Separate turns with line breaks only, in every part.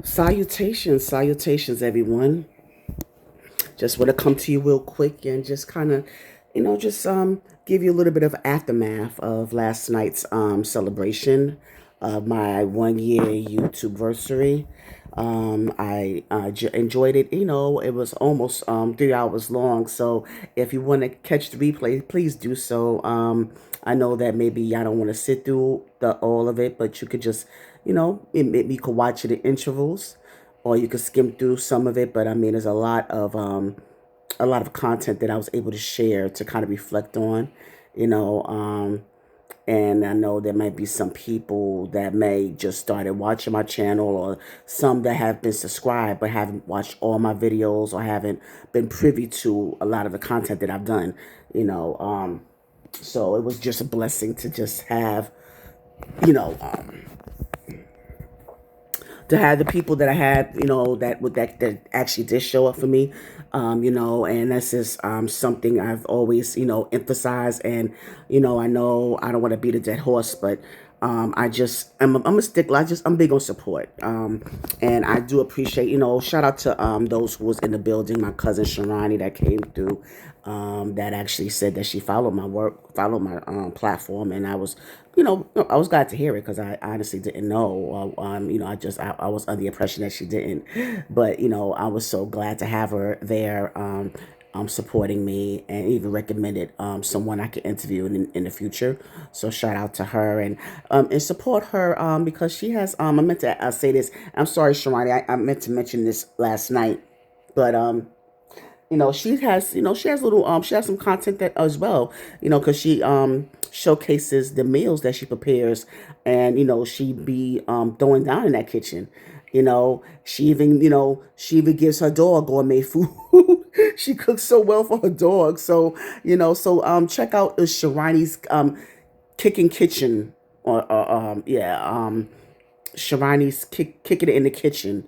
Salutations, salutations, everyone. Just want to come to you real quick and just kind of, just give you a little bit of aftermath of last night's celebration of my 1 year YouTube versary. I enjoyed it. It was almost 3 hours long. So if you want to catch the replay, please do so. I know that maybe I don't want to sit through the all of it, but you could just, maybe you could watch it in intervals or you could skim through some of it. But I mean, there's a lot of content that I was able to share to kind of reflect on, you know. And I know there might be some people that may just started watching my channel, or some that have been subscribed but haven't watched all my videos or haven't been privy to a lot of the content that I've done, you know. So it was just a blessing to just have, you know, um, to have the people that I had, that actually did show up for me, and that's just something I've always, emphasized. And, I know I don't want to beat a dead horse, but I'm a stickler. I'm big on support. And I do appreciate, shout out to those who was in the building. My cousin Sharani that came through, that actually said that she followed my work, followed my platform, and I was glad to hear it because I honestly didn't know. I was under the impression that she didn't, but I was so glad to have her there. Supporting me and even recommended someone I could interview in the future. So shout out to her and support her because she has I meant to say this. I'm sorry, Sharani. I meant to mention this last night, but she has little she has some content that as well, because she showcases the meals that she prepares, and she be throwing down in that kitchen. She even gives her dog gourmet food. She cooks so well for her dog. So check out Sharani's kicking kitchen, or Sharani's kicking it in the kitchen.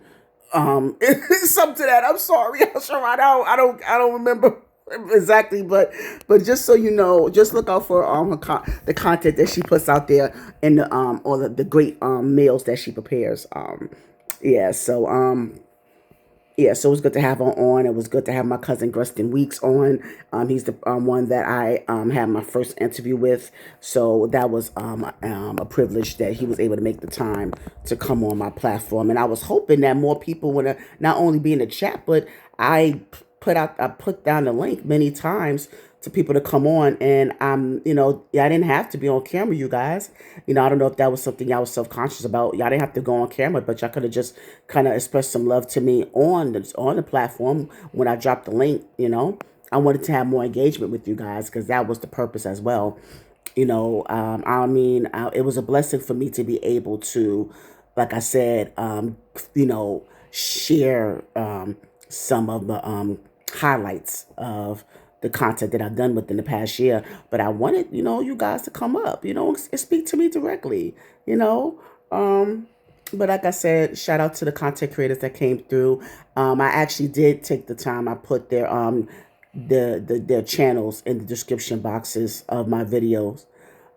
Something to that. I'm sorry, Sharon. I don't remember exactly, but just so you know, just look out for the content that she puts out there, and all the great meals that she prepares. Yeah. So it was good to have her on. It was good to have my cousin Gustin Weeks on. He's the one that I had my first interview with. So that was a privilege that he was able to make the time to come on my platform. And I was hoping that more people would not only be in the chat, but I put down the link many times to people to come on. And I didn't have to be on camera, you guys. I don't know if that was something y'all was self-conscious about. Y'all didn't have to go on camera, but y'all could have just kind of expressed some love to me on the platform when I dropped the link. I wanted to have more engagement with you guys because that was the purpose as well. It was a blessing for me to be able to, like I said, share some of the highlights of the content that I've done within the past year. But I wanted, you guys to come up, and speak to me directly, you know. But like I said, shout out to the content creators that came through. I actually did take the time. I put their channels in the description boxes of my videos.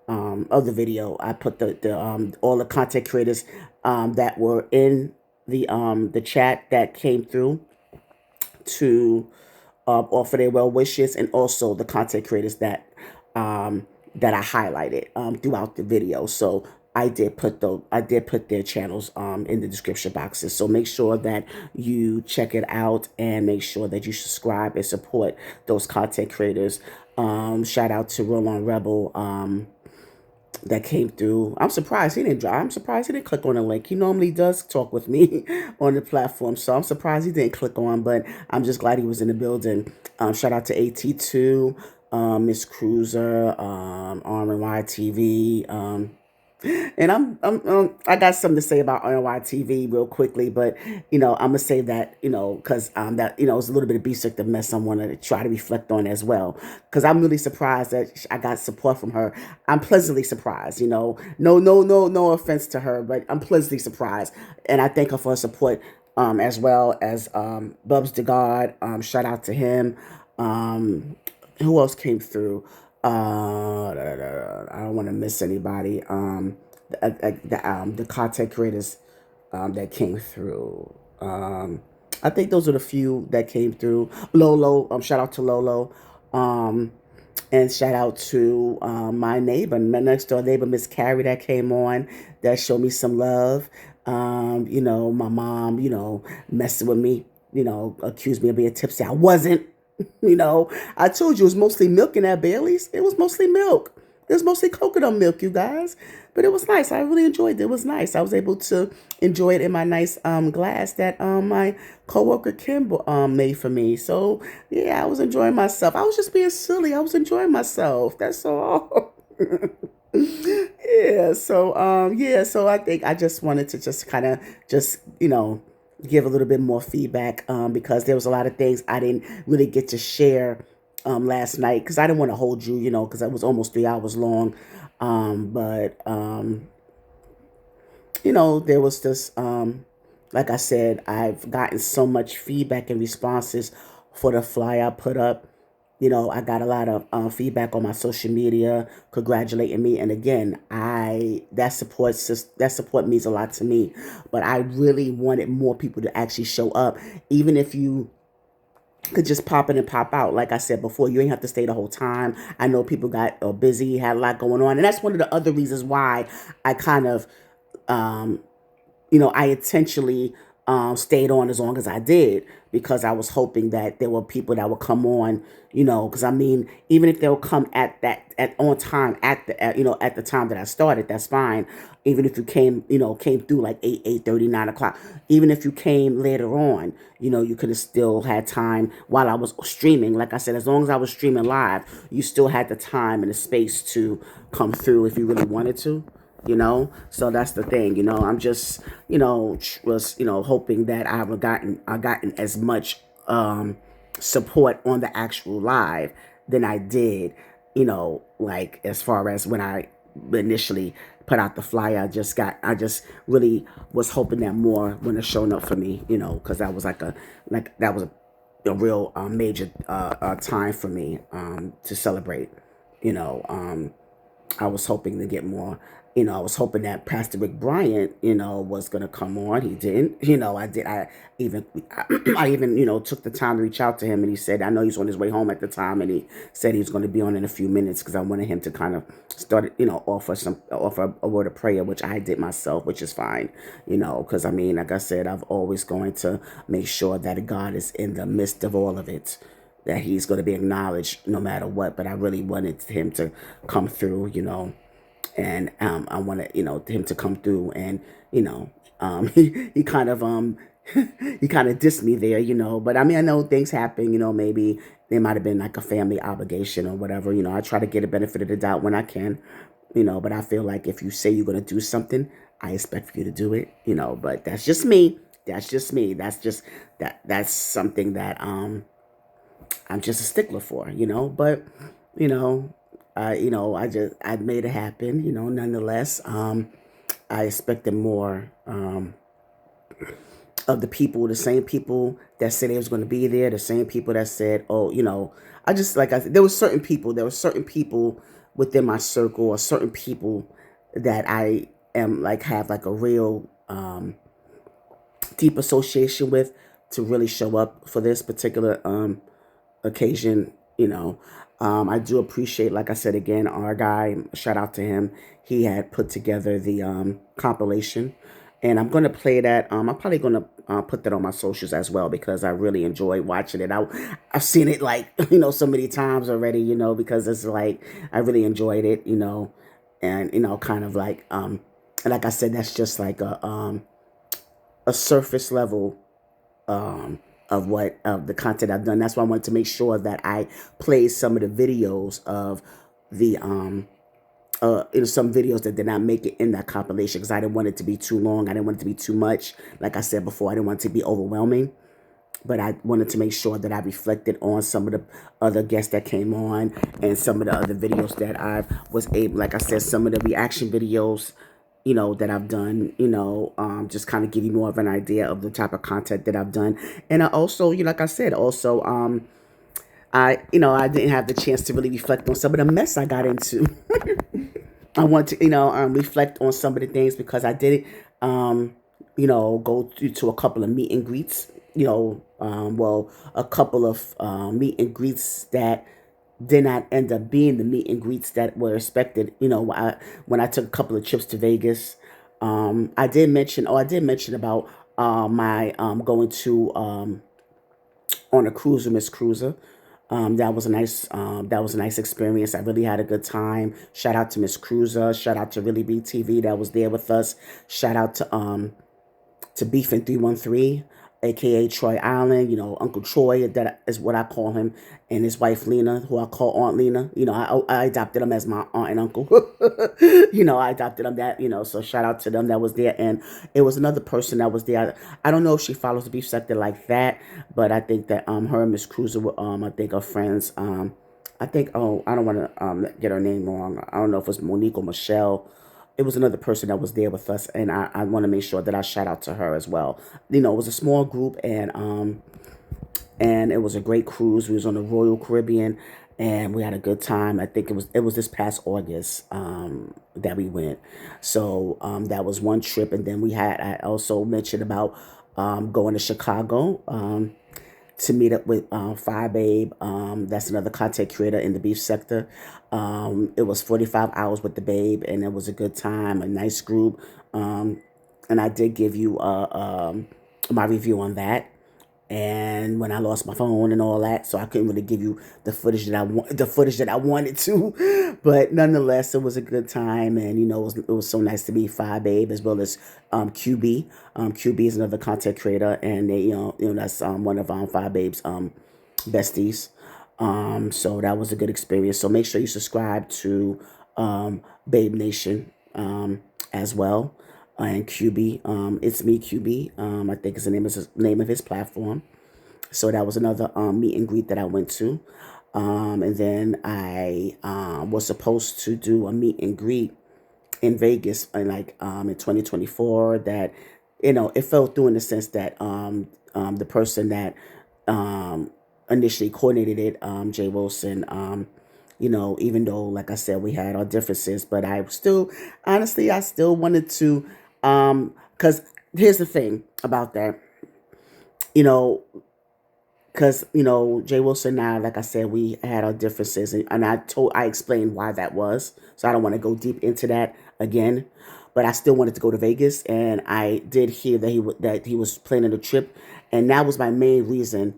Of the video, I put the all the content creators that were in the chat that came through to offer their well wishes, and also the content creators that I highlighted throughout the video. So I did put their channels in the description boxes. So make sure that you check it out and make sure that you subscribe and support those content creators. Shout out to Roland Rebel. That came through. I'm surprised he didn't click on the link. He normally does talk with me on the platform, so I'm surprised he didn't click on. But I'm just glad he was in the building. Shout out to AT2, Miss Cruiser, RNY and I got something to say about RNYTV real quickly, but I'm gonna say that because that it's a little bit of basic the mess I want to try to reflect on as well, because I'm really surprised that I got support from her. I'm pleasantly surprised. No offense to her, but I'm pleasantly surprised, and I thank her for her support, as well as Bubs the God. Shout out to him. Who else came through? I don't want to miss anybody. The content creators. that came through. I think those are the few that came through. Lolo, shout out to Lolo. Um, and shout out to my next door neighbor, Miss Carrie, that came on, that showed me some love. My mom, messing with me, accused me of being tipsy. I wasn't. I told you it was mostly milk in that Bailey's. It was mostly milk. It was mostly coconut milk, you guys. But it was nice. I really enjoyed it. It was nice. I was able to enjoy it in my nice glass that my coworker Kim made for me. So yeah, I was enjoying myself. I was just being silly. I was enjoying myself. That's all. So I think I just wanted to just kind of just give a little bit more feedback because there was a lot of things I didn't really get to share last night because I didn't want to hold you, because it was almost 3 hours long. But there was this, like I said, I've gotten so much feedback and responses for the flyer I put up. I got a lot of feedback on my social media congratulating me, and again, I that support means a lot to me. But I really wanted more people to actually show up, even if you could just pop in and pop out. Like I said before, you ain't have to stay the whole time. I know people got busy, had a lot going on, and that's one of the other reasons why I kind of um, I intentionally stayed on as long as I did because I was hoping that there were people that would come on, because I mean, even if they'll come at on time at the time that I started, that's fine. Even if you came through like 8:30, 9 o'clock, even if you came later on, you could have still had time while I was streaming. Like I said, as long as I was streaming live, you still had the time and the space to come through if you really wanted to. So that's the thing. I'm just was hoping that I gotten as much support on the actual live than I did, like as far as when I initially put out the flyer. I just really was hoping that more would have shown up for me, because that was that was a real major time for me to celebrate. you know um I was hoping to get more. I was hoping that Pastor Rick Bryant, was gonna come on. He didn't. I did. Even, I even, took the time to reach out to him, and he said, I know he's on his way home at the time, and he said he was going to be on in a few minutes because I wanted him to kind of start, offer a word of prayer, which I did myself, which is fine, because I mean, like I said, I've always going to make sure that God is in the midst of all of it, that he's going to be acknowledged no matter what. But I really wanted him to come through, and I wanted him to come through, and he kind of he kind of dissed me there, but I mean, I know things happen, maybe there might have been like a family obligation or whatever. I try to get a benefit of the doubt when I can, but I feel like if you say you're going to do something, I expect for you to do it, but that's just me. That's something that I'm just a stickler for, but you know, I made it happen, nonetheless. I expected more of the people, the same people that said they was going to be there, the same people that said, oh, I just, like I said, there were certain people within my circle, or certain people that I am like, have like a real deep association with, to really show up for this particular occasion. I do appreciate, like I said again, our guy, shout out to him. He had put together the compilation, and I'm gonna play that. I'm probably gonna put that on my socials as well, because I really enjoy watching it. I've seen it like so many times already, because it's like I really enjoyed it, and kind of like I said, that's just like a surface level of the content I've done. That's why I wanted to make sure that I played some of the videos of the some videos that did not make it in that compilation, because I didn't want it to be too long. I didn't want it to be too much. Like I said before, I didn't want it to be overwhelming. But I wanted to make sure that I reflected on some of the other guests that came on, and some of the other videos that I was able, like I said, some of the reaction videos, that I've done, just kind of give you more of an idea of the type of content that I've done. And I also, like I said, also, I didn't have the chance to really reflect on some of the mess I got into. I want to, reflect on some of the things, because I did it, go to a couple of meet and greets, a couple of meet and greets that did not end up being the meet and greets that were expected. When I took a couple of trips to Vegas, I did mention about my going to on a cruise with Miss Cruiser. That was a nice experience. I really had a good time. Shout out to Miss Cruiser. Shout out to Really BTV that was there with us. Shout out to Beefin 313, aka Troy Allen, Uncle Troy, that is what I call him, and his wife Lena, who I call Aunt Lena. I adopted them as my aunt and uncle. I adopted them so shout out to them that was there. And it was another person that was there. I don't know if she follows the beef sector like that, but I think that her and Miss Cruiser were I think are friends. I think, I don't want to get her name wrong. I don't know if it was Monique or Michelle. It was another person that was there with us, and I want to make sure that I shout out to her as well. It was a small group, and it was a great cruise. We was on the Royal Caribbean, and we had a good time. I think it was this past August that we went. So that was one trip, and then I also mentioned about going to Chicago. To meet up with Fi Babe. That's another content creator in the beef sector. It was 45 hours with the Babe, and it was a good time, a nice group. And I did give you my review on that. And when I lost my phone and all that, so I couldn't really give you the footage that I wanted to, but nonetheless, it was a good time, and it was so nice to meet Fi Babe as well as QB. QB is another content creator, and they that's one of Fi Babe's besties. So that was a good experience. So make sure you subscribe to Babe Nation as well. And QB, it's me QB. I think is the name of his platform. So that was another meet and greet that I went to. And then I was supposed to do a meet and greet in Vegas in 2024 that it fell through in the sense that the person that initially coordinated it, Jay Wilson, even though, like I said, we had our differences, but honestly, I still wanted to, because here's the thing about that, you know, because Jay Wilson and I, like I said, we had our differences, and I explained why that was. So I don't want to go deep into that again, but I still wanted to go to Vegas, and I did hear that he was planning a trip, and that was my main reason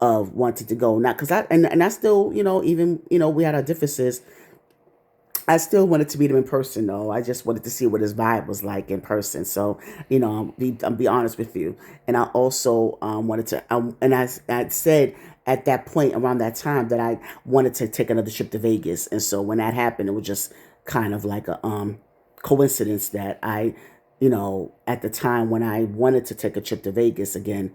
of wanting to go. Not because I still, even we had our differences. I still wanted to meet him in person, though. I just wanted to see what his vibe was like in person. So, I'll be honest with you. And I also wanted to, and I said at that point around that time that I wanted to take another trip to Vegas. And so when that happened, it was just kind of like a coincidence that at the time when I wanted to take a trip to Vegas again,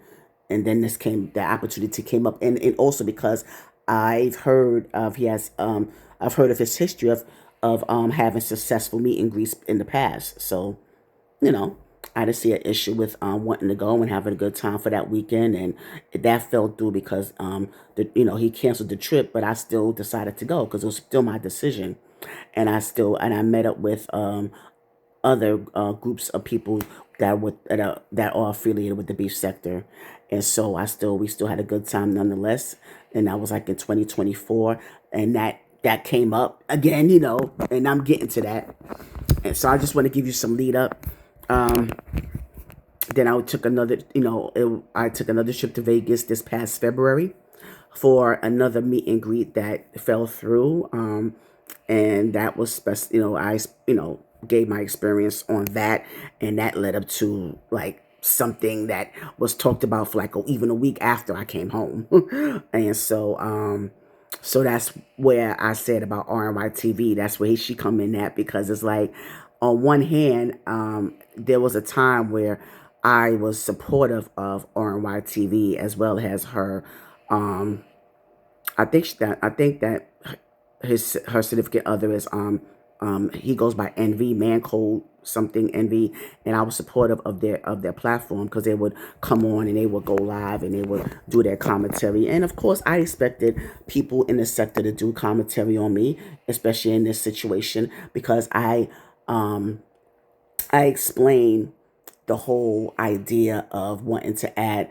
and then the opportunity came up, and also because I've heard of he has I've heard of his history of having successful meet and greets in the past. So you know I didn't see an issue with wanting to go and having a good time for that weekend, and that fell through because he canceled the trip, but I still decided to go because it was still my decision, and I met up with other groups of people that are affiliated with the beef sector, and so we still had a good time nonetheless. And that was like in 2024, and that came up again, and I'm getting to that. And so I just want to give you some lead up. Um, then I took another trip to Vegas this past February for another meet and greet that fell through. And that was special. I gave my experience on that, and that led up to like something that was talked about for like even a week after I came home. And so that's where I said about RNYTV. That's where she come in at, because it's like, on one hand, there was a time where I was supportive of RNYTV as well as her. Um, I think that her significant other is he goes by Envy, man code something Envy, and I was supportive of their platform because they would come on and they would go live and they would do their commentary. And of course, I expected people in the sector to do commentary on me, especially in this situation, because I explain the whole idea of wanting to add,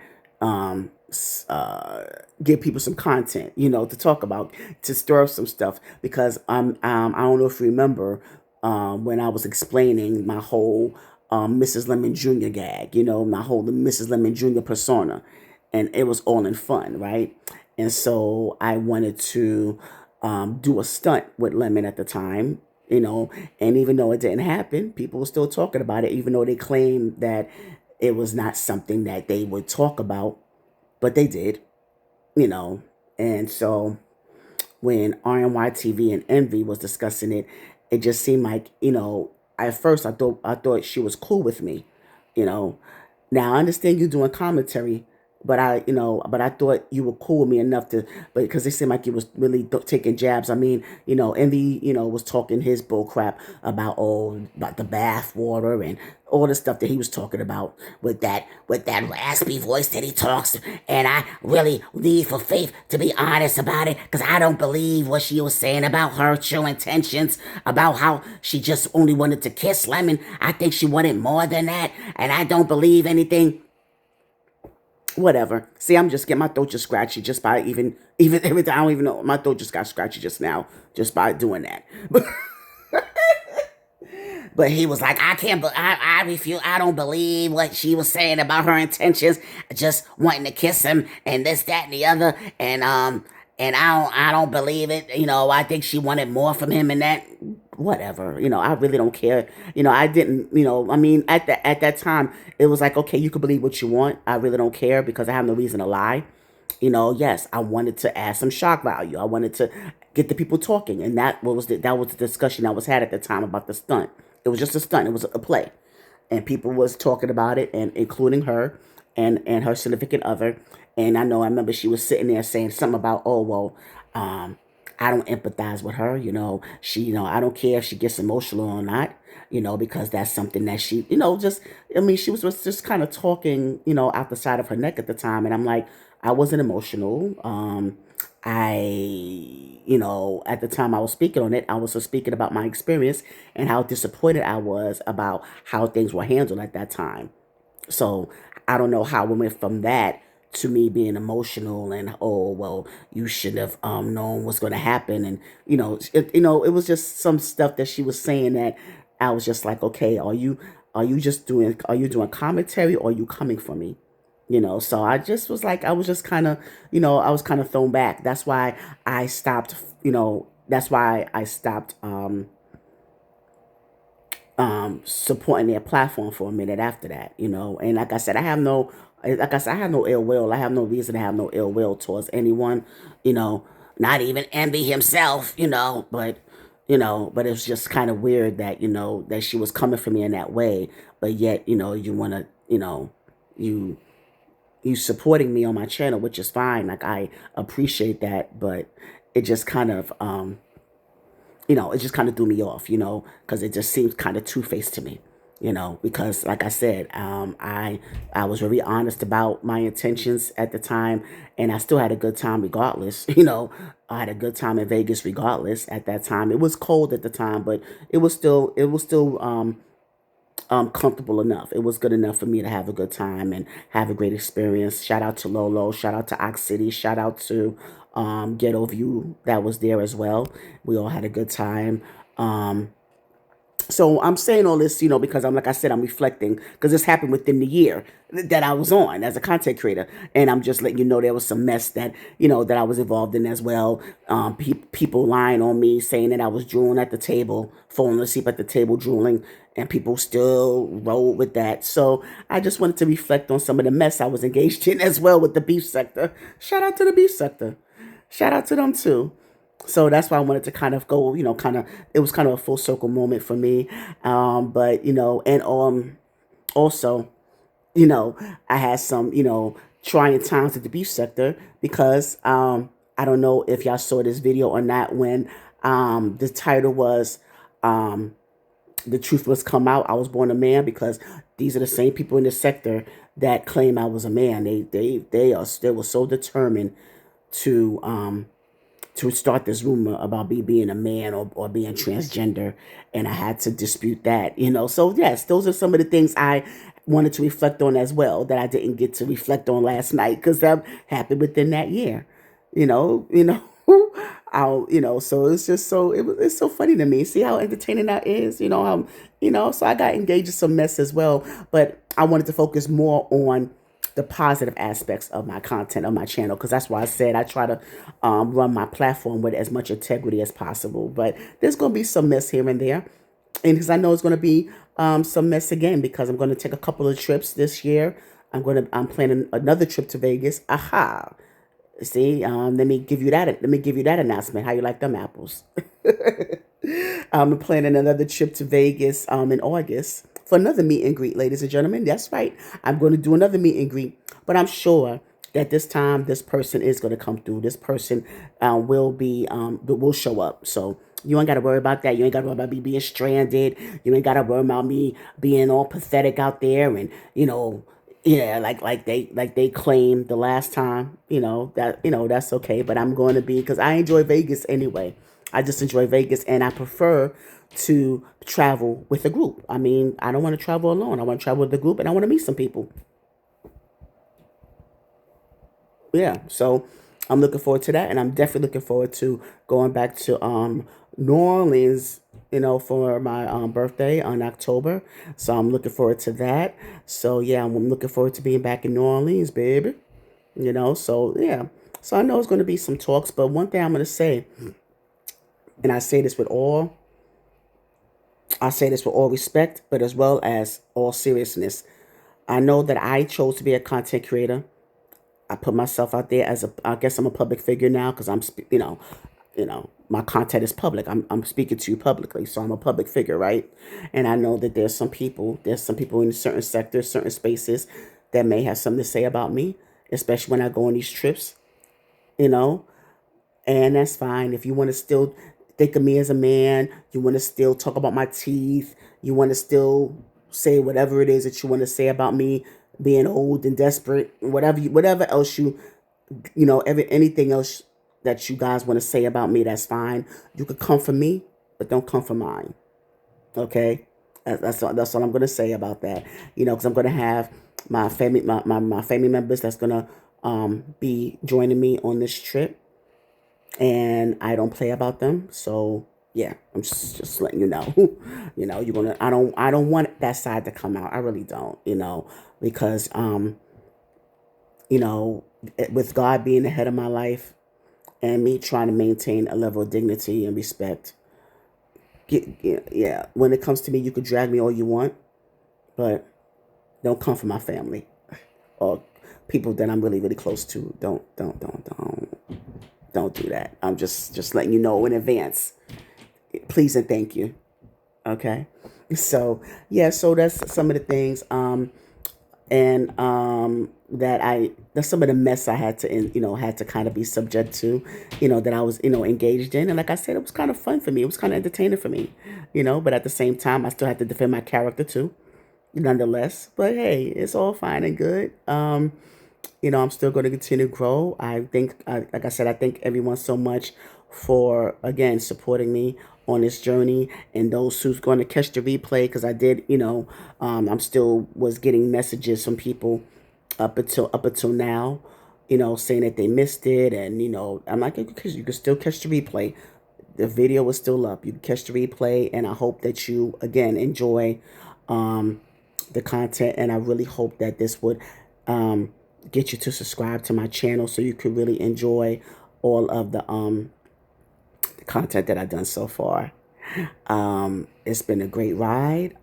give people some content, to talk about, to stir up some stuff. Because I don't know if you remember, when I was explaining my whole Mrs. Lemon Jr. gag, my whole Mrs. Lemon Jr. persona, and it was all in fun, right? And so I wanted to do a stunt with Lemon at the time, and even though it didn't happen, people were still talking about it, even though they claimed that it was not something that they would talk about, but they did, you know. And so when RNY TV and Envy was discussing it, it just seemed like, at first I thought she was cool with me, you know. Now I understand you doing commentary, but I thought you were cool with me enough to, but because it seemed like you was really taking jabs. I mean, Envy, was talking his bull crap about the bath water and all the stuff that he was talking about with that raspy voice that he talks. And I really need for Faith to be honest about it, because I don't believe what she was saying about her true intentions, about how she just only wanted to kiss Lemon. I think she wanted more than that, and I don't believe anything. Whatever. See, I'm just getting my throat just scratchy just by even everything. I don't even know. My throat just got scratchy just now just by doing that. But he was like, I can't, I refuse, I don't believe what she was saying about her intentions, just wanting to kiss him and this, that, and the other. And I don't believe it. I think she wanted more from him and that. Whatever. I really don't care. I didn't, I mean, at that time, it was like, okay, you can believe what you want. I really don't care because I have no reason to lie. Yes, I wanted to add some shock value. I wanted to get the people talking, and that was the discussion that was had at the time about the stunt. It was just a stunt. It was a play, and people was talking about it, and including her and her significant other. And I remember she was sitting there saying something about, oh well, I don't empathize with her. I don't care if she gets emotional or not. Because that's something that she, just, I mean, she was just kind of talking, out the side of her neck at the time. And I'm like, I wasn't emotional. At the time I was speaking on it, I was just speaking about my experience and how disappointed I was about how things were handled at that time. So I don't know how we went from that to me being emotional and, oh well, you should have known what's going to happen. And it was just some stuff that she was saying that I was just like, okay, are you doing commentary, or are you coming for me? So I just was like, I was just kind of, I was kind of thrown back. I stopped that's why I stopped supporting their platform for a minute after that. And like I said, I have no ill will. I have no reason to have no ill will towards anyone, you know, not even Envy himself, but it was just kind of weird that, that she was coming for me in that way, but yet, you want to, you you supporting me on my channel, which is fine. Like, I appreciate that, but it just kind of it just kind of threw me off, because it just seems kind of two-faced to me, because like I said, I was very honest about my intentions at the time, and I still had a good time regardless. I had a good time in Vegas regardless at that time. It was cold at the time, but it was still comfortable enough. It was good enough for me to have a good time and have a great experience. Shout out to Lolo. Shout out to Ox City. Shout out to Ghetto View that was there as well. We all had a good time. So I'm saying all this, because like I said, I'm reflecting because this happened within the year that I was on as a content creator, and I'm just letting you know there was some mess that I was involved in as well. People lying on me, saying that I was drooling at the table, falling asleep at the table, drooling, and people still rolled with that. So I just wanted to reflect on some of the mess I was engaged in as well with the beef sector. Shout out to the beef sector. Shout out to them too. So that's why I wanted to kind of go, it was kind of a full circle moment for me. But, and also, I had some, trying times at the beef sector because I don't know if y'all saw this video or not when the title was The Truth Must Come Out. I was born a man, because these are the same people in the sector that claim I was a man. They were so determined to start this rumor about me being a man or being transgender, and I had to dispute that. So yes, those are some of the things I wanted to reflect on as well that I didn't get to reflect on last night because that happened within that year. So it's just it's so funny to me. See how entertaining that is, so I got engaged in some mess as well, but I wanted to focus more on the positive aspects of my content on my channel because that's why I said I try to run my platform with as much integrity as possible. But there's going to be some mess here and there, and because I know it's going to be some mess again because I'm going to take a couple of trips this year. I'm planning another trip to Vegas. Aha. See, let me give you that. Let me give you that announcement. How you like them apples? I'm planning another trip to Vegas in August for another meet and greet, ladies and gentlemen. That's right. I'm going to do another meet and greet, but I'm sure that this time this person is going to come through. This person will show up. So you ain't got to worry about that. You ain't got to worry about me being stranded. You ain't got to worry about me being all pathetic out there and yeah, like they claimed the last time, that's okay. But I'm going to be because I enjoy Vegas anyway. I just enjoy Vegas, and I prefer to travel with a group. I mean, I don't want to travel alone. I want to travel with a group, and I want to meet some people. Yeah, so I'm looking forward to that, and I'm definitely looking forward to going back to New Orleans, for my birthday on October. So I'm looking forward to that. So yeah, I'm looking forward to being back in New Orleans, baby. So yeah. So I know it's going to be some talks, but one thing I'm going to say, and I say this with all respect, but as well as all seriousness. I know that I chose to be a content creator. I put myself out there I guess I'm a public figure now because my content is public. I'm speaking to you publicly, so I'm a public figure, right? And I know that there's some people in certain sectors, certain spaces that may have something to say about me, especially when I go on these trips, you know, and that's fine. If you want to still think of me as a man, you want to still talk about my teeth, you want to still say whatever it is that you want to say about me being old and desperate, whatever else anything else that you guys want to say about me, that's fine. You could come for me, but don't come for mine. Okay, that's all I'm gonna say about that. Because I'm gonna have my family members that's gonna be joining me on this trip, and I don't play about them. So yeah, I'm just letting you know. You're gonna. I don't want that side to come out. I really don't. Because you know, with God being the head of my life and me trying to maintain a level of dignity and respect. Yeah, when it comes to me, you could drag me all you want, but don't come for my family or people that I'm really, really close to. Don't do that. I'm just letting you know in advance. Please and thank you. Okay. So yeah, so that's some of the things. And that's some of the mess I had to had to kind of be subject to, that I was engaged in. And like I said, it was kind of fun for me. It was kind of entertaining for me, but at the same time I still had to defend my character too, nonetheless. But hey, it's all fine and good. I'm still going to continue to grow. I think, like I said, I thank everyone so much for, again, supporting me on this journey, and those who's going to catch the replay, because I did, I'm still was getting messages from people up until now, saying that they missed it, and I'm like, because you can still catch the replay. The video is still up. You can catch the replay, and I hope that you again enjoy the content, and I really hope that this would get you to subscribe to my channel so you could really enjoy all of the content that I've done so far. It's been a great ride.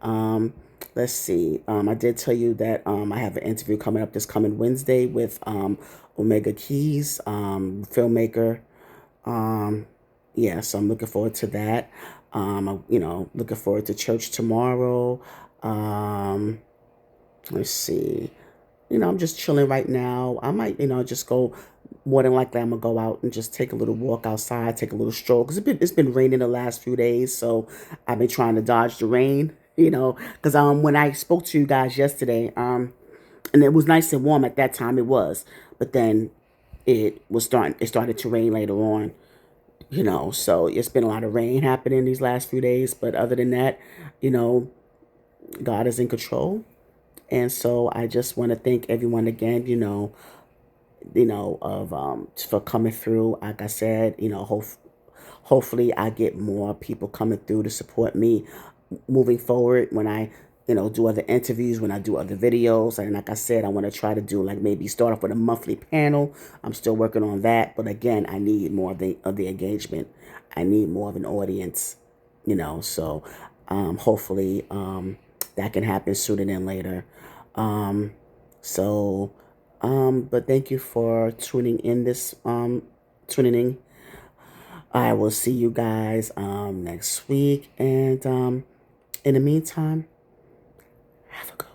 Let's see. I did tell you that I have an interview coming up this coming Wednesday with Omega Keys, filmmaker. Yeah, so I'm looking forward to that. I'm, looking forward to church tomorrow. Let's see. I'm just chilling right now. I might, just go. More than likely, I'm gonna go out and just take a little walk outside, take a little stroll. Cause it's been raining the last few days, so I've been trying to dodge the rain. Cause when I spoke to you guys yesterday, and it was nice and warm at that time, it was, but then it started to rain later on. So it's been a lot of rain happening these last few days. But other than that, you know, God is in control. And so I just want to thank everyone again, of for coming through. Like I said, hopefully I get more people coming through to support me moving forward when I, do other interviews, when I do other videos. And like I said, I want to try to do like maybe start off with a monthly panel. I'm still working on that, but again, I need more of the engagement. I need more of an audience, so hopefully that can happen sooner than later. Um, so but thank you for tuning in. I will see you guys next week, and in the meantime, have a good